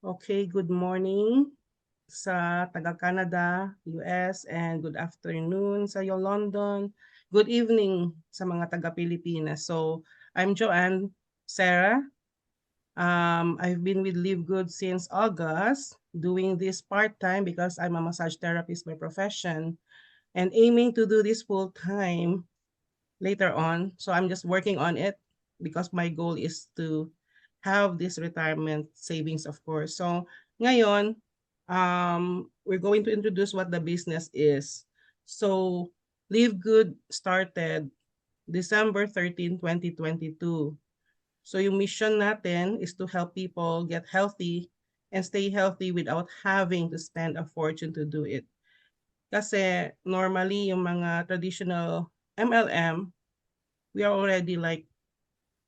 Okay, good morning sa taga-Canada, US, and good afternoon sa iyo, London. Good evening sa mga taga-Pilipinas. So, I'm Joanne Sarah. I've been with Live Good since August, doing this part-time because I'm a massage therapist by profession and aiming to do this full-time later on. So I'm just working on it because my goal is to have this retirement savings, of course. So ngayon, we're going to introduce what the business is. So Live Good started December 13, 2022. So yung mission natin is to help people get healthy and stay healthy without having to spend a fortune to do it. Kasi normally yung mga traditional MLM, we are already like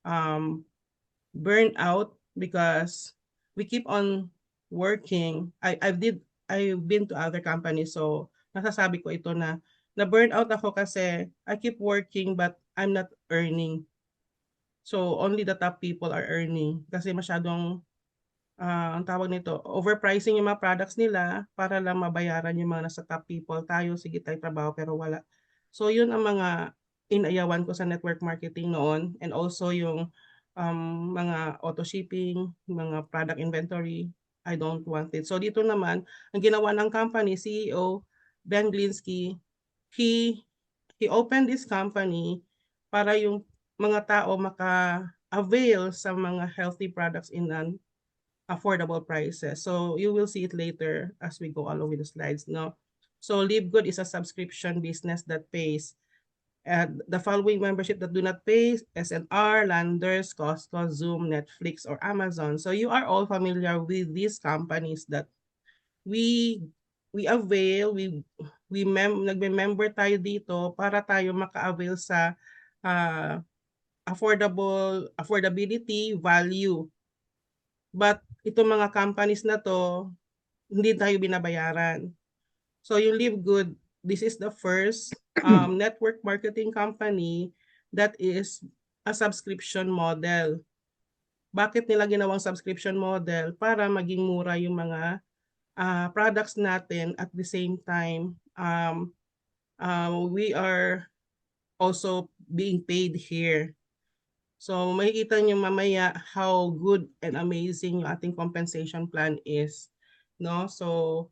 um, burned out because we keep on working. I've been to other companies, so nasasabi ko ito na burn out ako kasi I keep working but I'm not earning. So only the top people are earning kasi masyadong ang tawag nito, overpricing yung mga products nila para lang mabayaran yung mga nasa top people. Tayo, sige tayo trabaho pero wala. So yun ang mga inayawan ko sa network marketing noon and also yung mga auto shipping, mga product inventory. I don't want it. So dito naman, ang ginawa ng company, CEO Ben Glinsky, he he opened this company para yung mga tao maka-avail sa mga healthy products in an affordable prices. So you will see it later as we go along with the slides. No, so Live Good is a subscription business that pays. And the following membership that do not pay: SNR, Landers, Costco, Zoom, Netflix, or Amazon. So you are all familiar with these companies that we we avail, nagme-member tayo dito para tayo maka-avail sa uh, affordability, value. But itong mga companies na 'to, hindi tayo binabayaran. So yung Live Good, this is the first network marketing company that is a subscription model. Bakit nila ginawang subscription model? Para maging mura yung mga products natin at the same time, we are also being paid here. So makikita niyo mamaya how good and amazing yung ating compensation plan is. No? So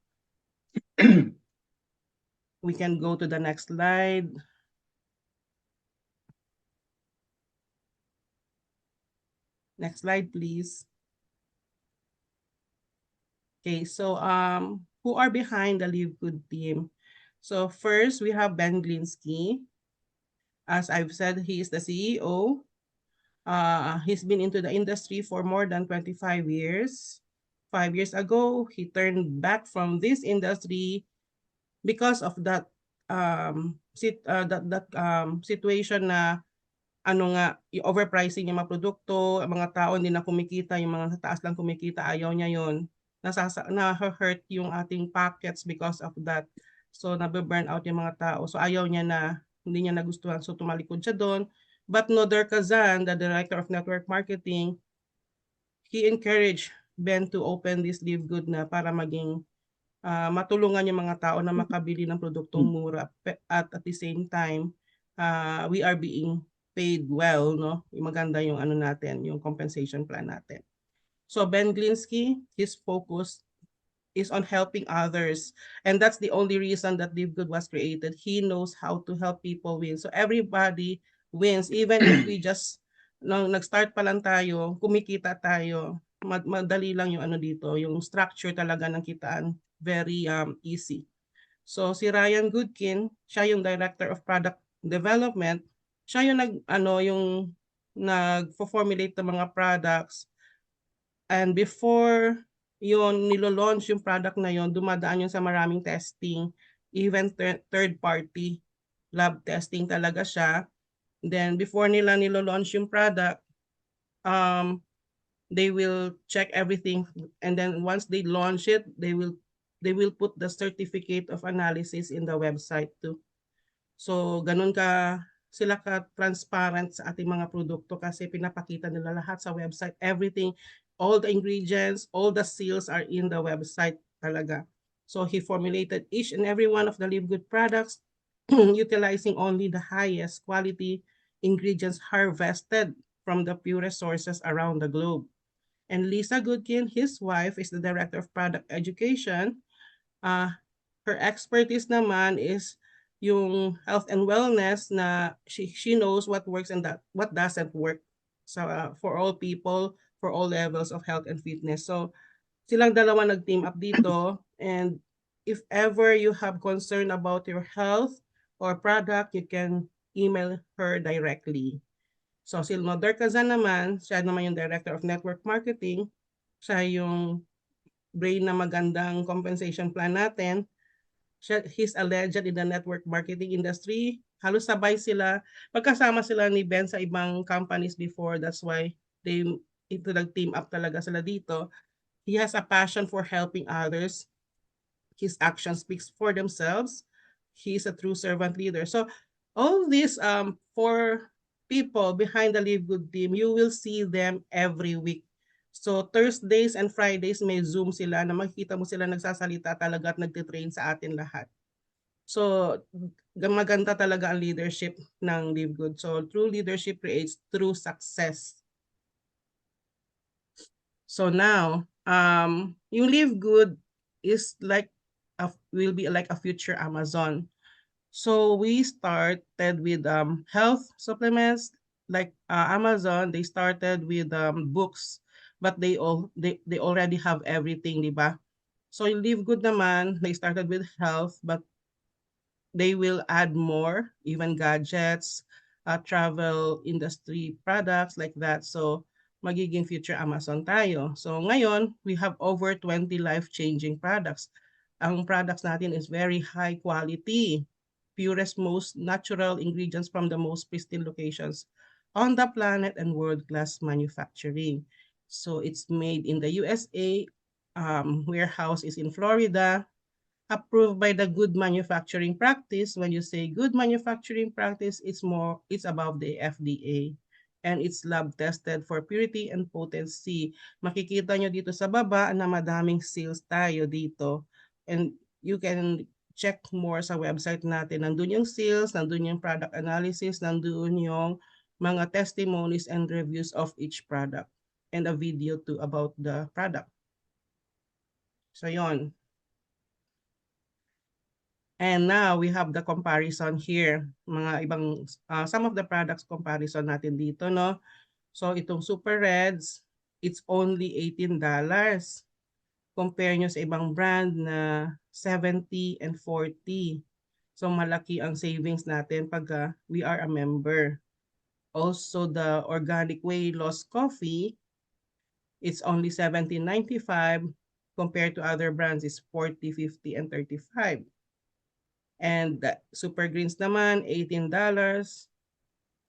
we can go to the next slide. Next slide, please. Okay, so who are behind the Live Good team? So first, we have Ben Glinsky. As I've said, he is the CEO. He's been into the industry for more than 25 years. 5 years ago, he turned back from this industry because of that situation na yung overpricing yung mga produkto, ang mga tao hindi na kumikita, yung mga sa taas lang kumikita, ayaw niya yun. Na-hurt yung ating pockets because of that. So, nabe-burn out yung mga tao. So, ayaw niya na, hindi niya nagustuhan. So, tumalikod siya doon. But Noder Kazan, the Director of Network Marketing, he encouraged Ben to open this Live Good na para maging matulungan yung mga tao na makabili ng produktong mura at the same time, we are being paid well, no? Yung maganda yung ano natin, yung compensation plan natin. So Ben Glinsky, his focus is on helping others. And that's the only reason that Live Good was created. He knows how to help people win. So everybody wins. Even if we just, nung nag-start pa lang tayo, kumikita tayo, madali lang yung ano dito, yung structure talaga ng kitaan, very easy. So si Ryan Goodkin, siya yung Director of Product Development. Siya yung yung nag-formulate ng mga products. And before yun nilo-launch yung product na yun, dumadaan yun sa maraming testing, even third party lab testing talaga siya. Then before nila nilo-launch yung product, they will check everything, and then once they launch it, they will put the certificate of analysis in the website too. So ganun sila ka transparent sa ating mga produkto kasi pinapakita nila lahat sa website, everything all the ingredients, all the seals are in the website talaga. So he formulated each and every one of the Live Good products utilizing only the highest quality ingredients harvested from the purest sources around the globe. And Lisa Goodkin, his wife, is the Director of Product Education. Uh, Her expertise naman is yung health and wellness na she knows what works and that what doesn't work for all people, for all levels of health and fitness. So silang dalawa nag-team up dito, and if ever you have concern about your health or product, you can email her directly. So si Noder Kazan naman, siya naman yung Director of Network Marketing. Siya yung brain na magandang compensation plan natin. He's a legend in the network marketing industry. Halos sabay sila. Pagkasama sila ni Ben sa ibang companies before. That's why ito nag-team up talaga sila dito. He has a passion for helping others. His actions speaks for themselves. He's a true servant leader. So all these four people behind the Live Good team, you will see them every week. So Thursdays and Fridays may Zoom sila na makikita mo sila nagsasalita talaga at nagtitrain sa atin lahat. So maganda talaga ang leadership ng Live Good. So true leadership creates true success. So now, yung Live Good is like will be like a future Amazon. So we started with health supplements like Amazon. They started with books, but they already have everything, di ba? So yung Live Good naman, they started with health, but they will add more, even gadgets, travel industry products like that. So magiging future Amazon tayo. So ngayon, we have over 20 life-changing products. Ang products natin is very high quality, purest, most natural ingredients from the most pristine locations on the planet and world-class manufacturing. So it's made in the USA, warehouse is in Florida, approved by the good manufacturing practice. When you say good manufacturing practice, it's above the FDA and it's lab tested for purity and potency. Makikita nyo dito sa baba na madaming seals tayo dito, and you can check more sa website natin. Nandun yung seals, nandun yung product analysis, nandun yung mga testimonies and reviews of each product and a video too about the product. So yon. And now we have the comparison here. Mga ibang, some of the products comparison natin dito, no? So itong Super Reds, it's only $18. Compare nyo sa ibang brand na 70 and 40. So malaki ang savings natin pag we are a member. Also, the Organic Way Lost Coffee, it's only $17.95 compared to other brands is $40, $50, and $35. And Super Greens naman, $18.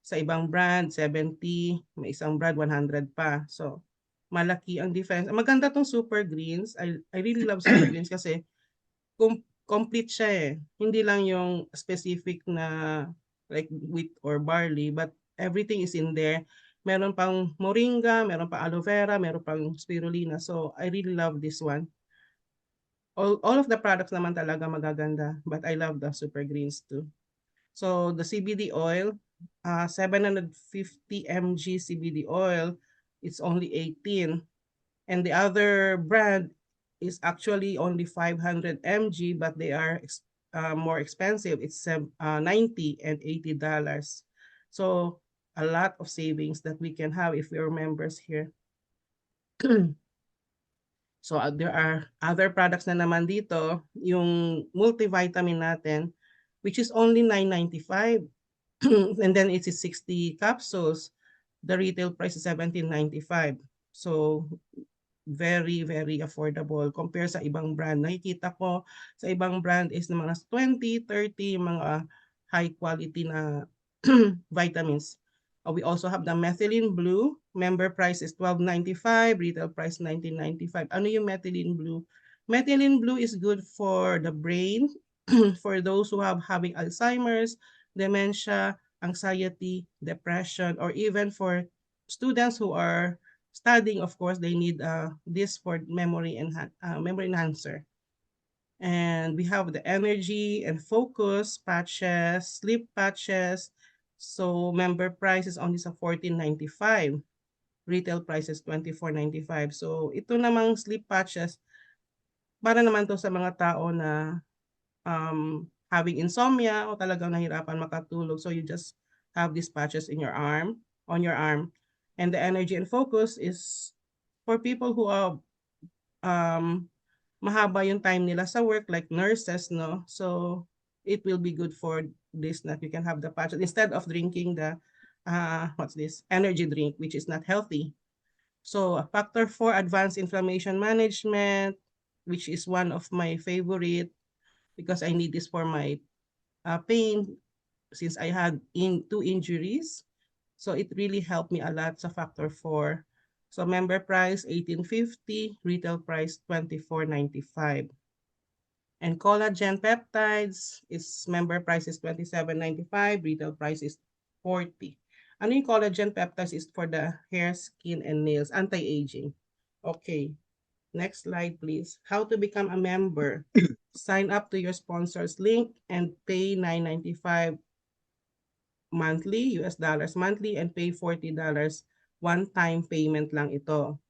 Sa ibang brand, 70. May isang brand, 100 pa. So, malaki ang difference. Maganda tong Super Greens. I really love Super Greens kasi complete siya eh. Hindi lang yung specific na like wheat or barley, but everything is in there. Meron pang moringa, meron pang aloe vera, meron pang spirulina. So, I really love this one. All of the products naman talaga magaganda, but I love the Super Greens too. So the CBD oil, 750 mg CBD oil, it's only 18. And the other brand is actually only 500 mg, but they are more expensive. It's 90 and $80. So a lot of savings that we can have if we are members here. So there are other products na naman dito, yung multivitamin natin, which is only $9.95. And then it is 60 capsules. The retail price is $17.95. So very, very affordable compare sa ibang brand. Nakikita ko sa ibang brand is na mga 20, 30, mga high quality na vitamins. We also have the Methylene Blue. Member price is $12.95, retail price $19.95. Ano yung Methylene Blue? Methylene Blue is good for the brain, for those who have having Alzheimer's, dementia, anxiety, depression, or even for students who are studying, of course, they need this for memory enhancer. And we have the energy and focus patches, sleep patches. So member price is only sa $14.95. Retail price is $24.95. So ito namang sleep patches, para naman to sa mga tao na having insomnia o talagang nahirapan makatulog. So you just have these patches in your arm, on your arm. And the energy and focus is for people who are mahaba yung time nila sa work, like nurses, no? So it will be good for this, that you can have the patches instead of drinking the what's this, energy drink, which is not healthy. So factor 4, advanced inflammation management, which is one of my favorite because I need this for my pain since I had two injuries. So it really helped me a lot sa factor 4. So member price $18.50, retail price $24.95. And collagen peptides, its member price is $27.95, retail price is $40. Ano yung collagen peptides is for the hair, skin, and nails, anti-aging. Okay, next slide please. How to become a member. Sign up to your sponsor's link and pay $9.95 monthly, US dollars monthly, and pay $40 one-time payment lang ito.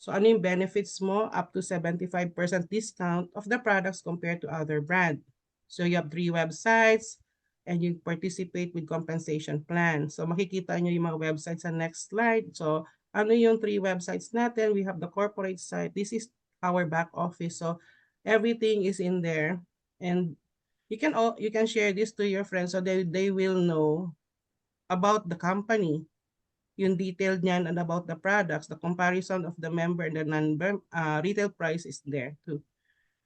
So ano yung benefits mo? Up to 75% discount of the products compared to other brand. So you have 3 websites and you participate with compensation plan. So makikita nyo yung mga websites sa next slide. So ano yung 3 websites natin? We have the corporate site. This is our back office. So everything is in there. And you can share this to your friends so they will know about the company, yung detailed niyan, and about the products, the comparison of the member and the non-retail price is there too.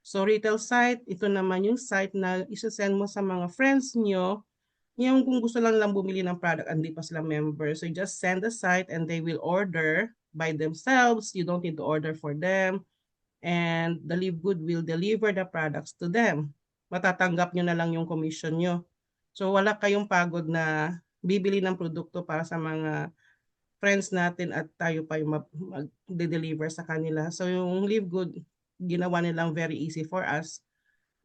So retail site, ito naman yung site na isa-send mo sa mga friends nyo, yung kung gusto lang bumili ng product, hindi pa sila member. So you just send the site and they will order by themselves. You don't need to order for them. And the Live Good will deliver the products to them. Matatanggap nyo na lang yung commission nyo. So wala kayong pagod na bibili ng produkto para sa mga friends natin at tayo pa yung mag-deliver sa kanila. So yung Live Good, ginawa nilang very easy for us.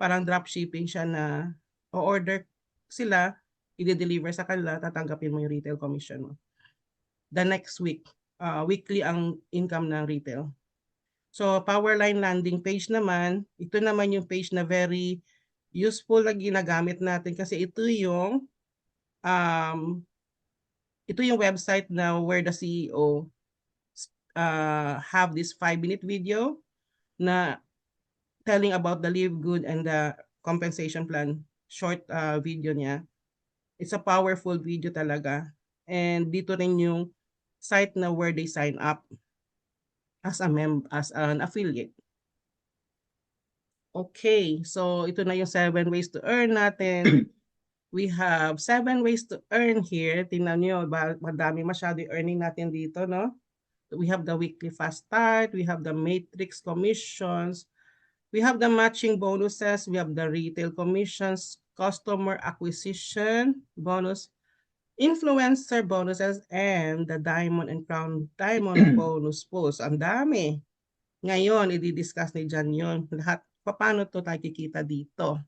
Parang drop shipping siya na o-order sila, i-deliver sa kanila, tatanggapin mo yung retail commission mo. The next week, weekly ang income ng retail. So Powerline landing page naman, ito naman yung page na very useful na ginagamit natin kasi ito yung website na where the CEO have this 5-minute video na telling about the Live Good and the compensation plan, short video niya. It's a powerful video talaga. And dito rin yung site na where they sign up as an affiliate. Okay, so ito na yung 7 ways to earn natin. We have 7 ways to earn here. Tingnan nyo, madami masyado earning natin dito, no? We have the weekly fast start. We have the matrix commissions. We have the matching bonuses. We have the retail commissions, customer acquisition bonus, influencer bonuses, and the diamond and crown diamond bonus pools. Ang dami. Ngayon, i-discuss ni Jan yun. Lahat, paano to tayo kikita dito?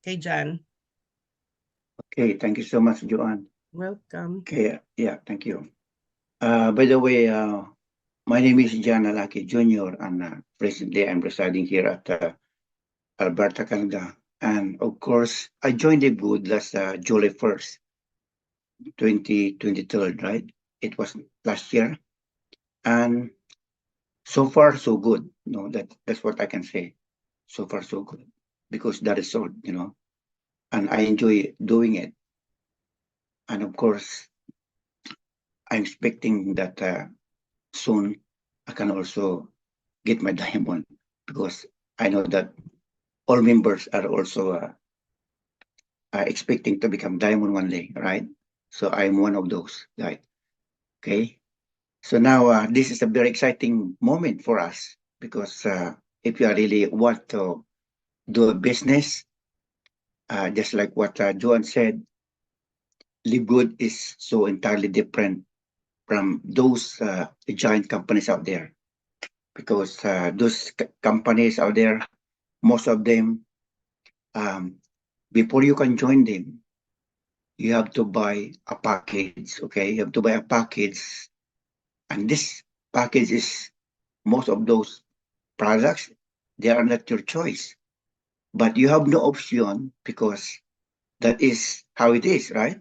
Okay, Jan. Okay, thank you so much, Joanne. Welcome. Okay, yeah, thank you. By the way, my name is Jan Alaki Jr. and presently I'm residing here at Alberta, Canada. And of course, I joined the Good last July 1st, 2023, right? It was last year. And so far, so good. No, that's what I can say. So far, so good. Because that is all, and I enjoy doing it. And of course, I'm expecting that soon I can also get my diamond because I know that all members are also expecting to become diamond one day, right? So I'm one of those guys. Okay. So now this is a very exciting moment for us because if you really want to do a business, just like what Joan said, Live Good is so entirely different from those giant companies out there, because those companies out there, most of them, before you can join them, you have to buy a package. Okay, you have to buy a package, and this package is most of those products, they are not your choice, but you have no option because that is how it is, right?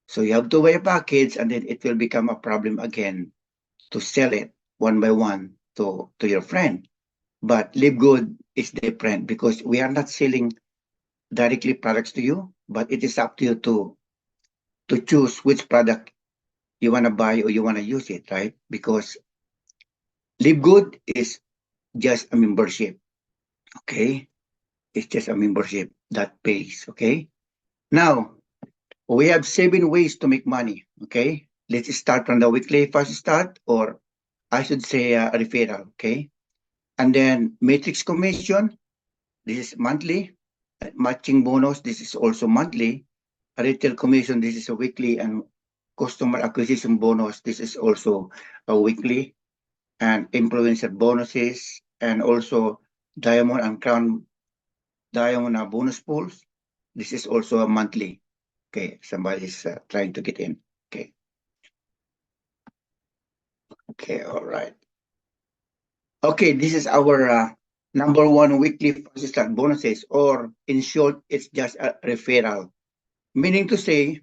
So you have to buy a package, and then it will become a problem again to sell it one by one to your friend. But Live Good is different because we are not selling directly products to you, but it is up to you to choose which product you want to buy or you want to use it, right? Because Live Good is just a membership, okay? It's just a membership that pays, okay? Now, we have 7 ways to make money, okay? Let's start from the weekly first start, or I should say a referral, okay? And then matrix commission, this is monthly. Matching bonus, this is also monthly. Retail commission, this is a weekly. And customer acquisition bonus, this is also a weekly. And influencer bonuses, and also diamond and crown diamond bonus pools. This is also a monthly. Okay, somebody's trying to get in. Okay. Okay, all right. Okay, this is our number one weekly first start bonuses, or in short, it's just a referral. Meaning to say,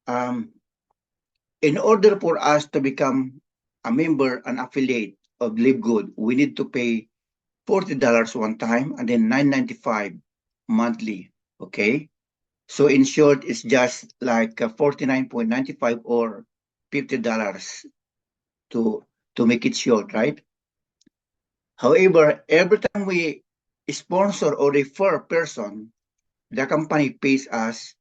in order for us to become a member, an affiliate of Live Good, we need to pay $40 one time and then $9.95 monthly. Okay. So in short, it's just like $49.95 or $50 to make it short, right? However, every time we sponsor or refer a person, the company pays us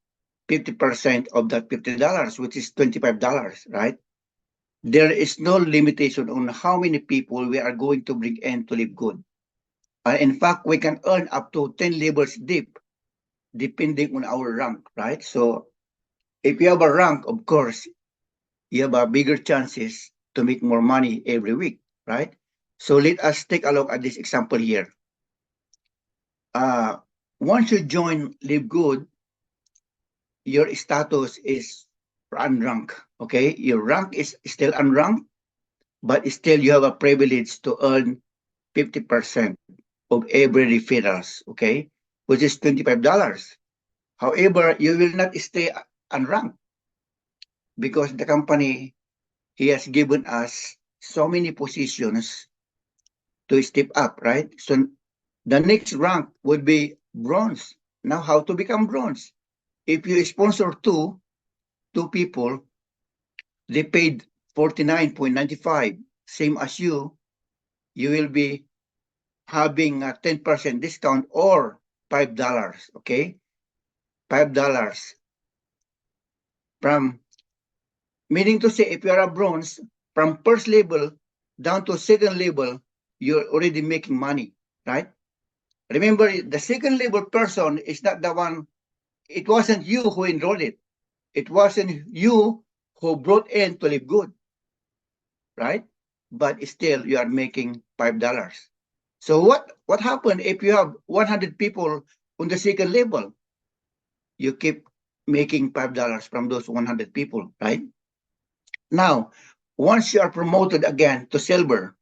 50% of that $50, which is $25, right? There is no limitation on how many people we are going to bring in to Live Good. In fact, we can earn up to 10 levels deep, depending on our rank, right? So if you have a rank, of course, you have a bigger chances to make more money every week, right? So let us take a look at this example here. Once you join Live Good, your status is unranked, okay? Your rank is still unranked, but still you have a privilege to earn 50% of every referrals, okay? Which is $25. However, you will not stay unranked because the company, he has given us so many positions to step up, right? So the next rank would be bronze. Now, how to become bronze? If you sponsor two people, they paid $49.95, same as you will be having a 10% discount or $5, okay? $5 from, meaning to say, if you are a bronze, from first level down to second level, you're already making money, right? Remember, the second level person is not the one, it wasn't you who enrolled it. It wasn't you who brought in to Live Good, right? But still, you are making $5. So what happened if you have 100 people on the second level? You keep making $5 from those 100 people, right? Now, once you are promoted again to silver,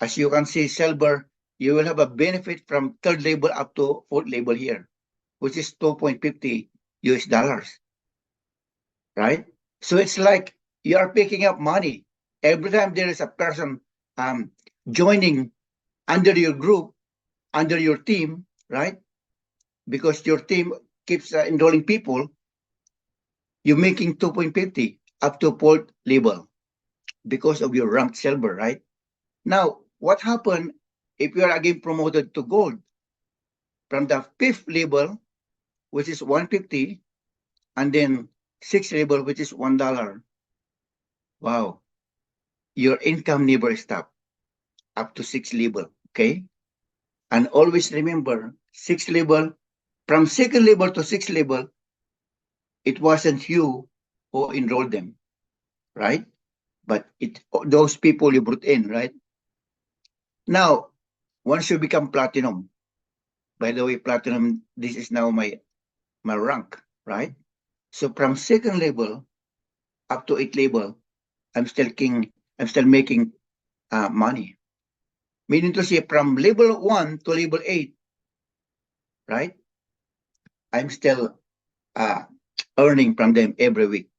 as you can see, silver, you will have a benefit from third level up to fourth level here, which is 2.50 US dollars, right? So it's like you are picking up money every time there is a person joining under your group, under your team, right? Because your team keeps enrolling people, you're making 2.50 up to fourth level because of your ranked silver, right? Now, what happened if you are again promoted to gold? From the fifth level, which is 150, and then sixth level, which is $1. Wow, your income never stops up to sixth level, okay? And always remember, sixth level, from second level to sixth level, it wasn't you who enrolled them. right? But those people you brought in, right? Now, once you become platinum, by the way, platinum, this is now my rank, right? So from second level up to 8th level, I'm still making money. Meaning to say, from level 1 to level 8, right? I'm still uh, earning from them every week.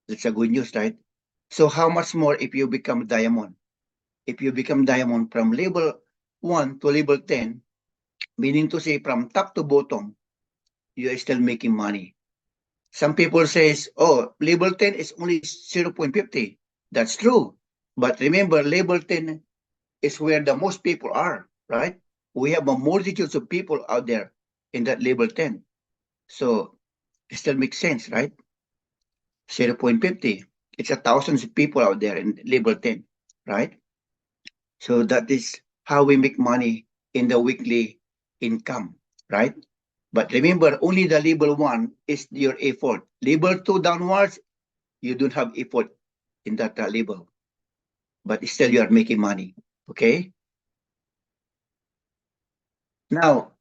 That's a good news, right? So how much more if you become diamond? If you become diamond from level 1 to level 10, meaning to say from top to bottom, you are still making money. Some people says, oh, level 10 is only 0.50. That's true. But remember, level 10 is where the most people are, right? We have a multitude of people out there in that level 10. So it still makes sense, right? 0.50. It's a thousands of people out there in level 10, right? So that is how we make money in the weekly income, right? But remember, only the level 1 is your effort. Level 2 downwards, you don't have effort in that level. But still you are making money, okay? Now,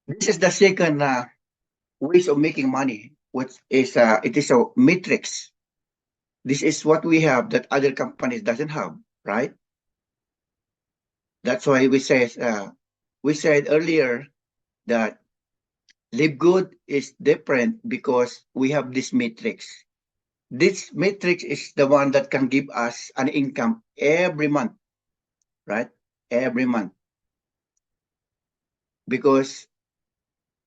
this is the second ways of making money, which is it is a matrix. This is what we have that other companies doesn't have, right? That's why we said earlier that Live Good is different because we have this matrix. This matrix is the one that can give us an income every month, right? Every month. Because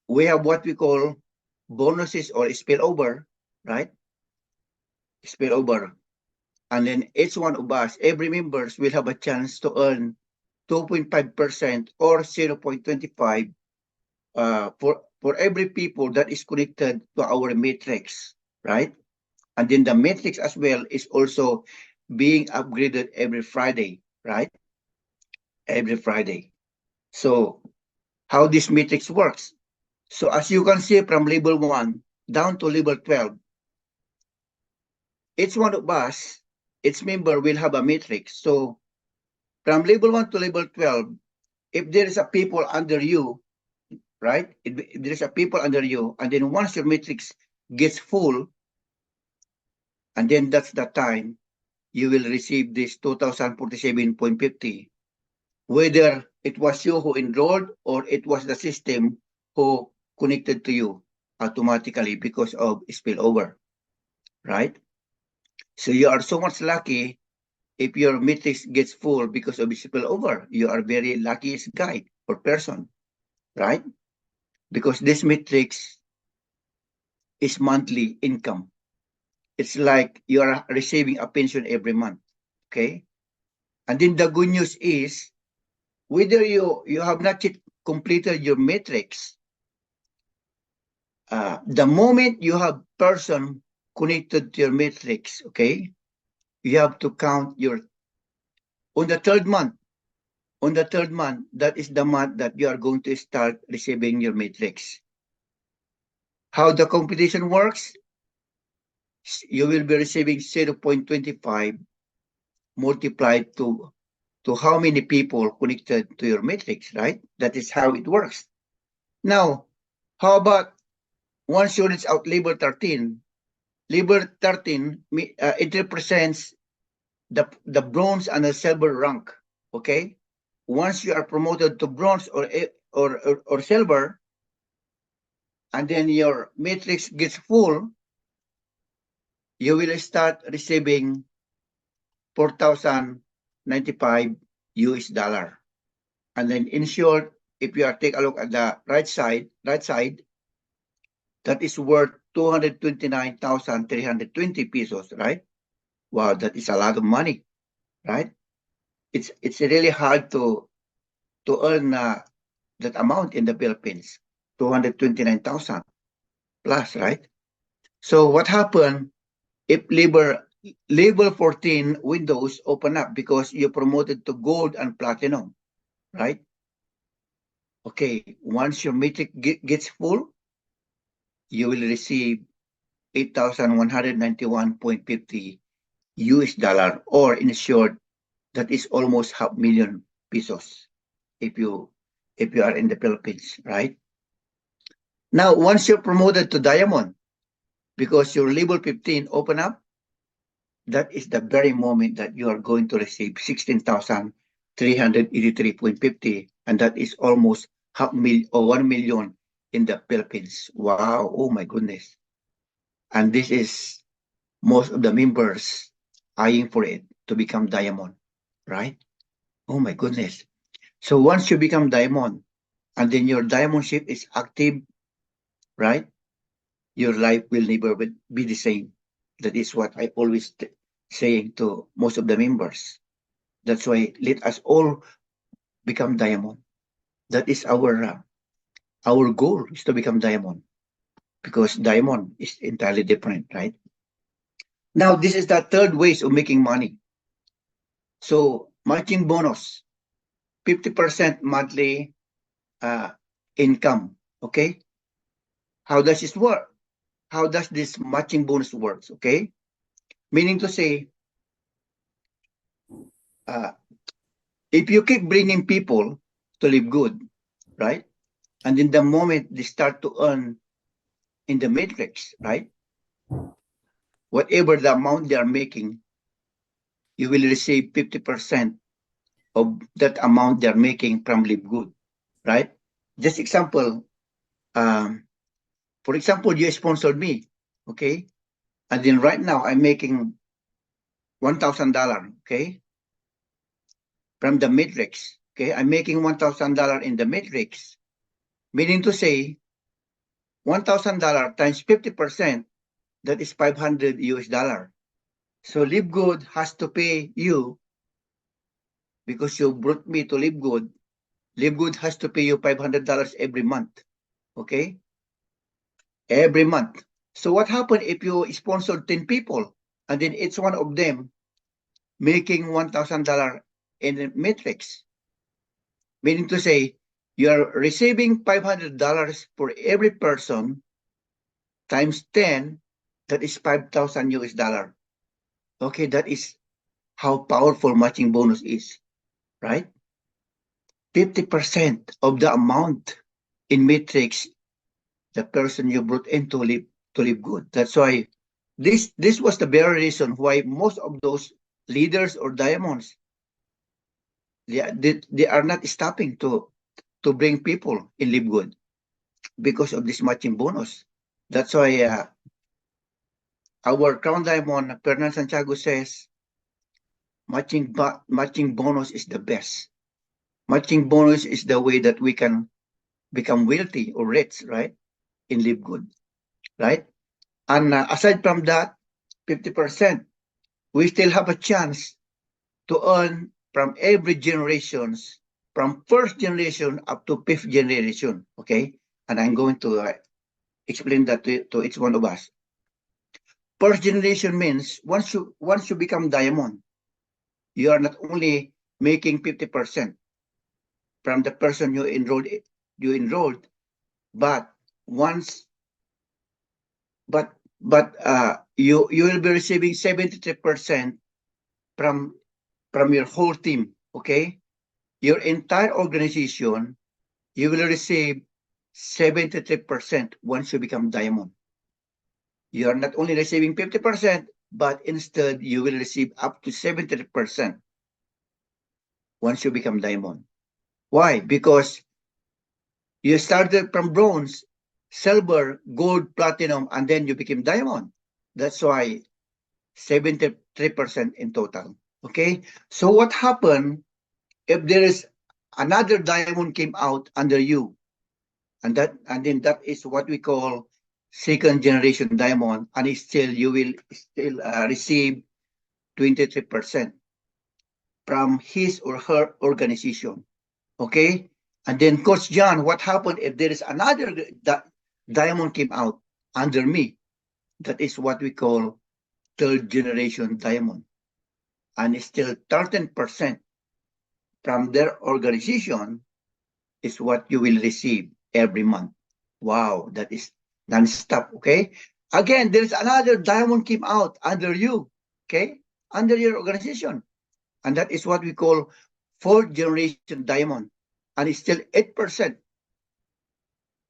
we have what we call bonuses or spillover, right? Spillover. And then each one of us, every members will have a chance to earn 2.5% or 0.25 for every people that is connected to our matrix, right? And then the matrix as well is also being upgraded every Friday, right? Every Friday. So how this matrix works. So as you can see from level 1 down to level 12, each one of us, each member will have a matrix. So from level 1 to level 12, if there is a people under you, right? If there is a people under you, and then once your matrix gets full, and then that's the time you will receive this 2047.50, whether it was you who enrolled or it was the system who connected to you automatically because of spillover, right? So you are so much lucky if your matrix gets full because of spillover. You are very luckiest guy or person, right? Because this matrix is monthly income. It's like you are receiving a pension every month, okay? And then the good news is, whether you have not yet completed your matrix, the moment you have person connected to your matrix, okay, you have to count your, on the third month, that is the month that you are going to start receiving your matrix. How the competition works, you will be receiving 0.25 multiplied to how many people connected to your matrix, right? That is how it works. Now, how about once you reach out level 13? Level 13, it represents the bronze and the silver rank, okay? Once you are promoted to bronze or silver, and then your matrix gets full, you will start receiving 4,095 US dollar. And then in short, if you are take a look at the right side, that is worth 229,320 pesos, right? Wow, that is a lot of money, right? It's really hard to earn that amount in the Philippines, 229,000 plus, right? So what happened if level 14 windows open up because you promoted to gold and platinum, right? Okay, once your matrix gets full, you will receive 8,191.50 US dollar, or in short, that is almost $500,000 pesos if you are in the Philippines, right? Now, once you're promoted to diamond, because your level 15 open up, that is the very moment that you are going to receive 16,383.50, and that is almost $500,000 or 1 million in the Philippines. Wow, oh my goodness. And this is most of the members eyeing for it to become diamond, right? Oh my goodness. So once you become diamond, and then your diamond ship is active, right? Your life will never be the same. That is what I always saying to most of the members. That's why let us all become diamond. That is our goal, is to become diamond, because diamond is entirely different, right? Now this is the third ways of making money. So matching bonus, 50% monthly income. Okay, how does this work? How does this matching bonus works? Okay, meaning to say, uh, if you keep bringing people to live good, right? And in the moment they start to earn in the matrix, right? Whatever the amount they are making, you will receive 50% of that amount they are making from live good, right? Just example, for example, you sponsored me, okay? And then right now I'm making $1,000, okay? From the matrix, okay? I'm making $1,000 in the matrix, meaning to say $1,000 times 50%, that is 500 US dollar. So Live Good has to pay you, because you brought me to Live Good. Live Good has to pay you $500 every month, okay? Every month. So what happened if you sponsor 10 people, and then each one of them making $1,000 in the matrix? Meaning to say, you are receiving $500 for every person times 10, that is 5,000 US dollar. Okay, that is how powerful matching bonus is, right? 50% of the amount in matrix, the person you brought in to live good. That's why this was the very reason why most of those leaders or diamonds, they are not stopping to bring people in live good because of this matching bonus. That's why our crown diamond Fernand Santiago says matching bonus is the best. Matching bonus is the way that we can become wealthy or rich, right? In live good, right? And aside from that, 50%, we still have a chance to earn from every generations, from first generation up to fifth generation, okay? And I'm going to explain that to each one of us. First generation means once you become diamond, you are not only making 50% from the person you enrolled, but once you will be receiving 73% from your whole team, okay? Your entire organization, you will receive 73% once you become diamond. You are not only receiving 50%, but instead you will receive up to 73% once you become diamond. Why? Because you started from bronze, silver, gold, platinum, and then you became diamond. That's why 73% in total. Okay? So what happened if there is another diamond came out under you? And then that is what we call second generation diamond, and still you will still receive 23% from his or her organization. Okay? And then Coach John, what happened if there is another diamond came out under me? That is what we call third generation diamond. And still 13% from their organization is what you will receive every month. Wow, that is non-stop, okay? Again, there is another diamond came out under you, okay? under your organization. And that is what we call fourth generation diamond. And it's still 8%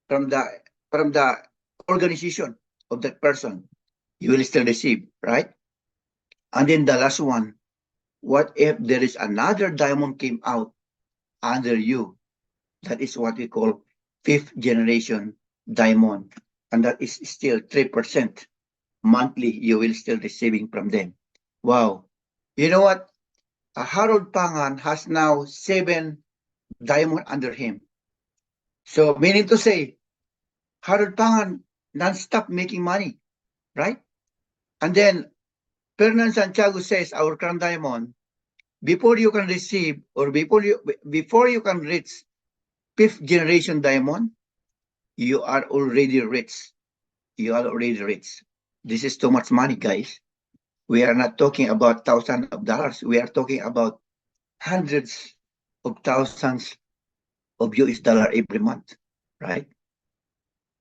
from the organization of that person. You will still receive, right? And then the last one, what if there is another diamond came out under you? That is what we call fifth generation diamond. And that is still 3% monthly you will still receiving from them. Wow. You know what? Harold Pangan has now 7 diamond under him. So meaning to say, Harold Pangan non-stop making money, right? And then Fernand Santiago says, our crown diamond, before you can receive or before you can reach fifth generation diamond, you are already rich. You are already rich. This is too much money, guys. We are not talking about thousands of dollars. We are talking about hundreds of thousands of US dollar every month, right?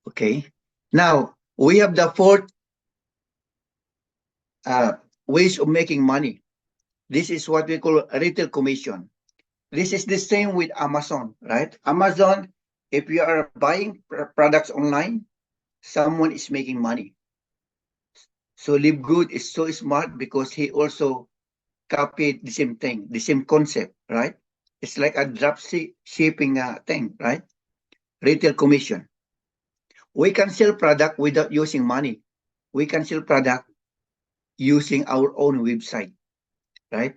Okay. Now we have the fourth ways of making money. This is what we call retail commission. This is the same with Amazon, right? Amazon, if you are buying products online, someone is making money. So Live Good is so smart because he also copied the same thing, the same concept, right? It's like a drop shipping thing, right? Retail commission. We can sell product without using money. We can sell product using our own website, right?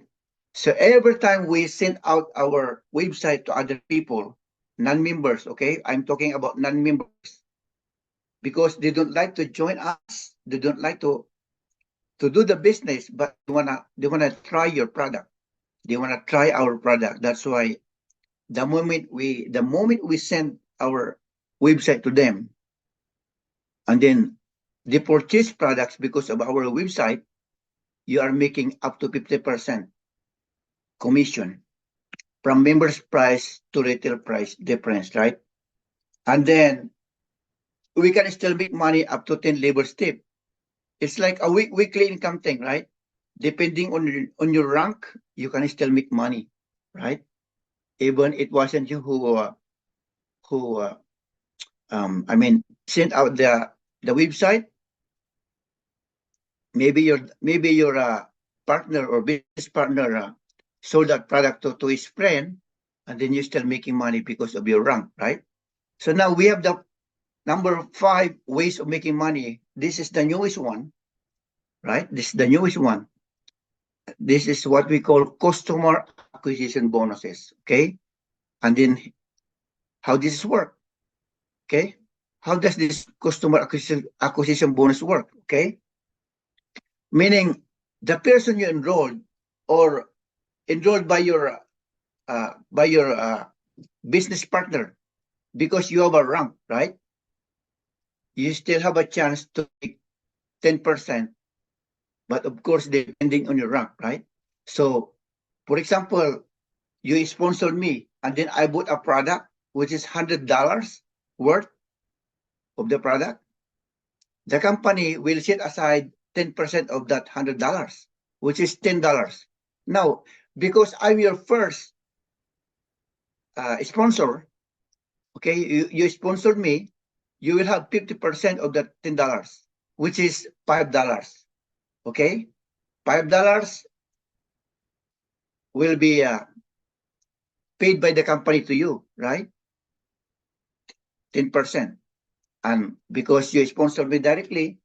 So every time we send out our website to other people, non-members, okay? I'm talking about non-members because they don't like to join us. They don't like to do the business, but they wanna try your product. They wanna try our product. That's why the moment we send our website to them, and then they purchase products because of our website, you are making up to 50% commission from members price to retail price difference, right? And then we can still make money up to 10 labor tip. It's like a weekly income thing, right? Depending on your rank, you can still make money, right? Even it wasn't you who sent out the website. Maybe your partner or business partner sold that product to his friend, and then you're still making money because of your rank, right? So now we have the number 5 ways of making money. This is the newest one, right? This is the newest one. This is what we call customer acquisition bonuses, okay? And then how this work, okay? How does this customer acquisition bonus work, okay? Meaning the person you enrolled or enrolled by your business partner because you have a rank, right? You still have a chance to make 10%, but of course, depending on your rank, right? So, for example, you sponsored me, and then I bought a product which is $100 worth of the product. The company will set aside 10% of that $100, which is $10. Now, because I'm your first sponsor, okay, you sponsored me, you will have 50% of that $10, which is $5. Okay, $5 will be paid by the company to you, right? 10%. And because you sponsored me directly,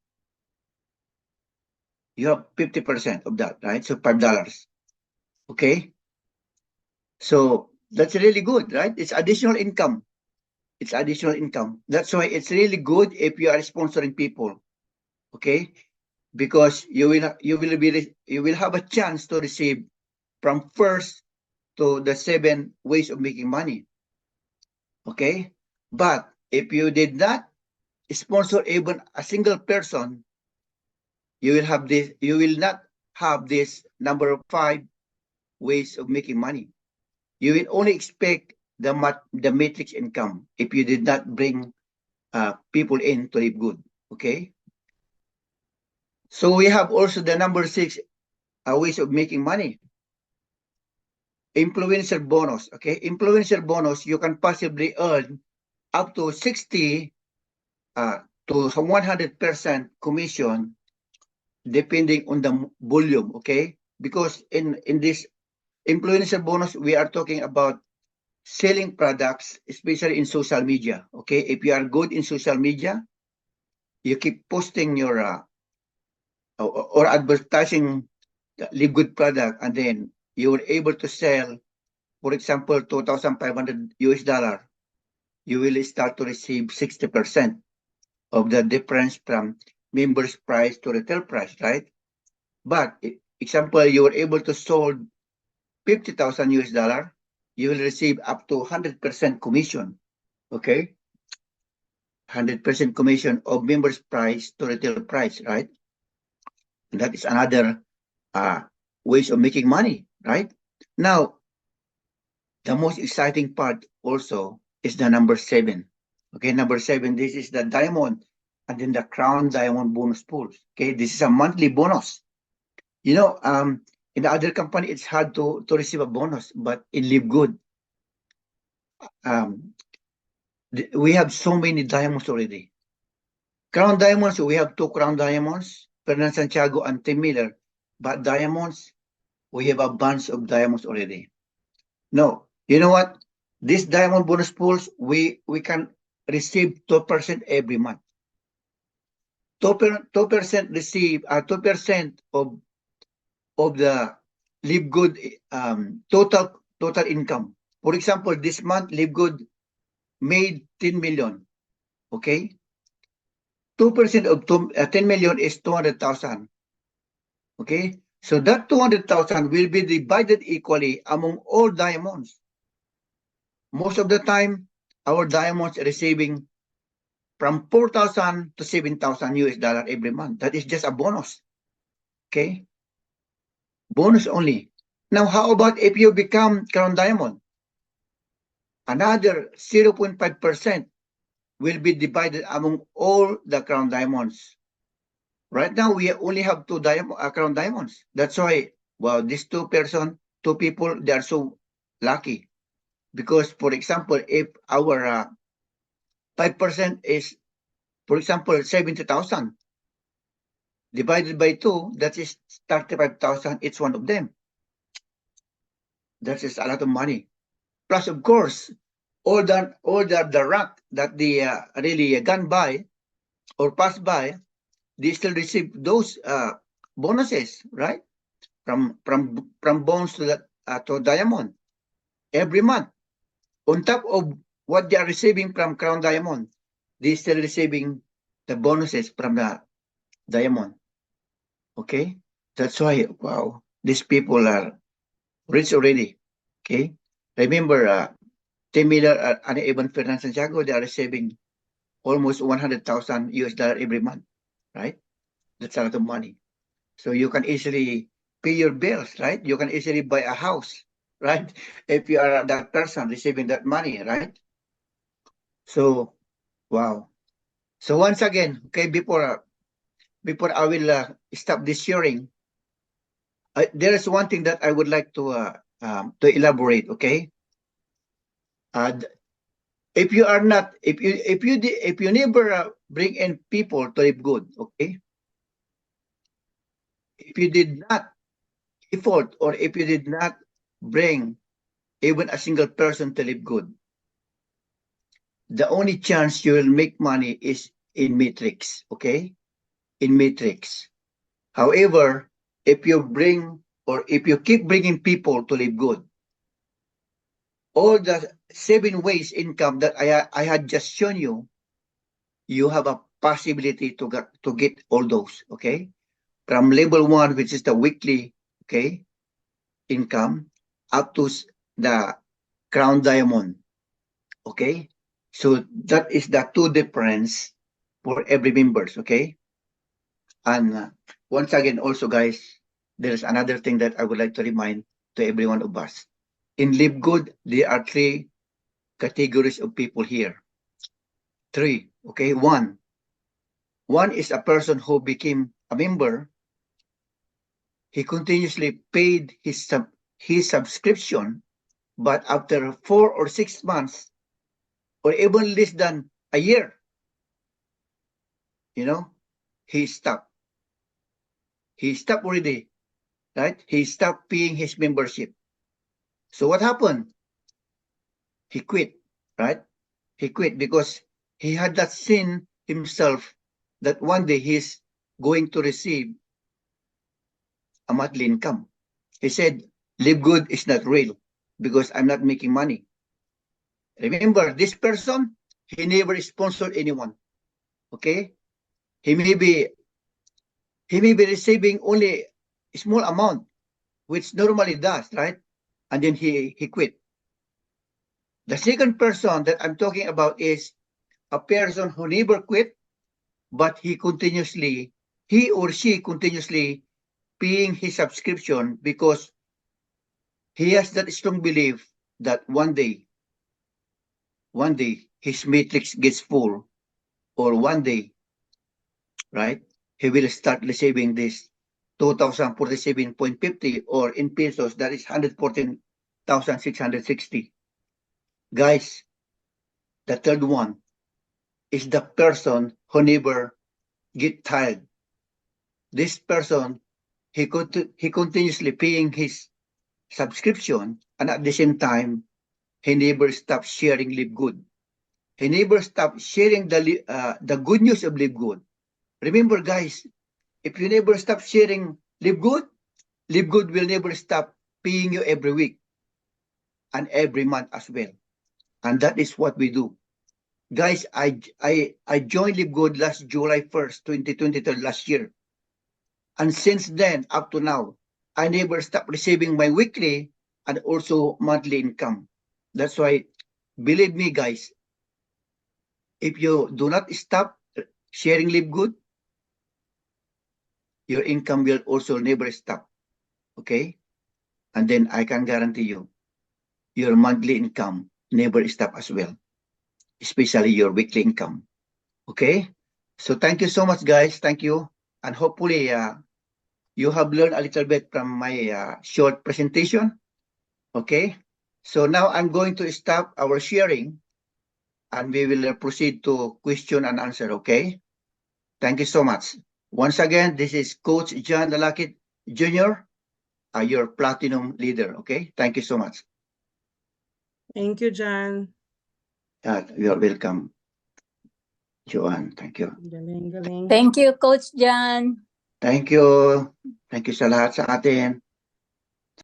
you have 50% of that, right? So $5. Okay. So that's really good, right? It's additional income. It's additional income. That's why it's really good if you are sponsoring people. Okay. Because you will have a chance to receive from first to the 7 ways of making money. Okay. But if you did not sponsor even a single person, you will not have this number of 5 ways of making money. You will only expect the matrix income if you did not bring people in to Live Good. Okay. So we have also the number 6 ways of making money. Influencer bonus, okay? Influencer bonus, you can possibly earn up to 60 to 100% commission depending on the volume, okay? Because in this influencer bonus, we are talking about selling products, especially in social media, okay? If you are good in social media, you keep posting your or advertising the Live Good product, and then you were able to sell, for example, $2,500, you will start to receive 60% of the difference from members price to retail price, right? But example, you were able to sold $50,000, you will receive up to 100% commission, okay? 100% commission of members price to retail price, right? And that is another ways of making money, right? Now, the most exciting part also is the number 7. Okay, number 7, this is the diamond and then the crown diamond bonus pools. Okay, this is a monthly bonus. You know, in the other company, it's hard to receive a bonus, but in Live Good, we have so many diamonds already. Crown diamonds, we have 2 crown diamonds, Fernand Santiago and Tim Miller. But diamonds, we have a bunch of diamonds already. No, you know what? These diamond bonus pools, we can receive 2% every month. 2% receive 2% of the Live Good total income. For example, this month Live Good made 10 million. Okay, 2% of 10 million is 200,000. Okay, so that 200,000 will be divided equally among all diamonds. Most of the time, our diamonds are receiving from 4,000 to 7,000 US dollar every month. That is just a bonus. Okay, bonus only. Now, how about if you become crown diamond? Another 0.5% will be divided among all the crown diamonds. Right now, we only have 2 crown diamonds. That's why, wow, these 2 people, they are so lucky. Because, for example, if our 5% is, for example, 70,000, divided by 2, that is 35,000 each one of them. That is a lot of money. Plus, of course, all the rank that they really gone by or passed by, they still receive those bonuses, right? From bronze to diamond every month. On top of what they are receiving from crown diamond, they still receiving the bonuses from the diamond. Okay, that's why, wow, these people are rich already. Okay, remember, Tim Miller and even Fernand Santiago, they are receiving almost 100,000 US dollar every month, right? That's a lot of money. So you can easily pay your bills, right? You can easily buy a house, right? If you are that person receiving that money, right? So, wow. So once again, okay, before I will stop this sharing, there is one thing that I would like to elaborate. Okay, if you are not, if you never bring in people to Live Good, okay, if you did not effort or if you did not bring even a single person to Live Good, the only chance you will make money is in Matrix. Okay, in Matrix. However, if you bring or if you keep bringing people to Live Good, all the 7 ways income that I had just shown you, you have a possibility to get all those. Okay, from level 1, which is the weekly, okay, income, up to the crown diamond. Okay, so that is the 2 difference for every members. Okay, and once again, also guys, there's another thing that I would like to remind to every one of us. In Live Good, there are 3 categories of people here. 3, okay? One is a person who became a member he continuously paid his subscription, but after 4 or 6 months, or even less than a year, he stopped. He stopped already, right? He stopped paying his membership. So what happened? He quit, right? He quit because he had that sin himself that one day he's going to receive a monthly income. He said, live good is not real because I'm not making money. Remember, this person, he never sponsored anyone. Okay? He may be receiving only a small amount, which normally does, right? And then he quit. The second person that I'm talking about is a person who never quit, but he or she continuously paying his subscription because he has that strong belief that one day his matrix gets full, or one day, right, he will start receiving this 2,047.50, or in pesos, that is 114,660. Guys, the third one is the person who never get tired. This person, he continuously paying his subscription, and at the same time, he never stopped sharing Live Good. He never stopped sharing the good news of Live Good. Remember, guys, if you never stop sharing Live Good will never stop paying you every week and every month as well. And that is what we do. Guys, I joined Live Good last July 1st, 2023, last year. And since then, up to now, I never stopped receiving my weekly and also monthly income. That's why, believe me, guys, if you do not stop sharing Live Good, your income will also never stop. Okay? And then I can guarantee you, your monthly income never stop as well, especially your weekly income. Okay? So thank you so much, guys. Thank you. And hopefully, you have learned a little bit from my short presentation. Okay? So now I'm going to stop our sharing and we will proceed to question and answer. Okay? Thank you so much. Once again, this is Coach John Lalakit Jr., your platinum leader. Okay? Thank you so much. Thank you, John. You're welcome, Joanne. Thank you. Galing, galing. Thank you, Coach John. Thank you. Thank you sa lahat sa atin.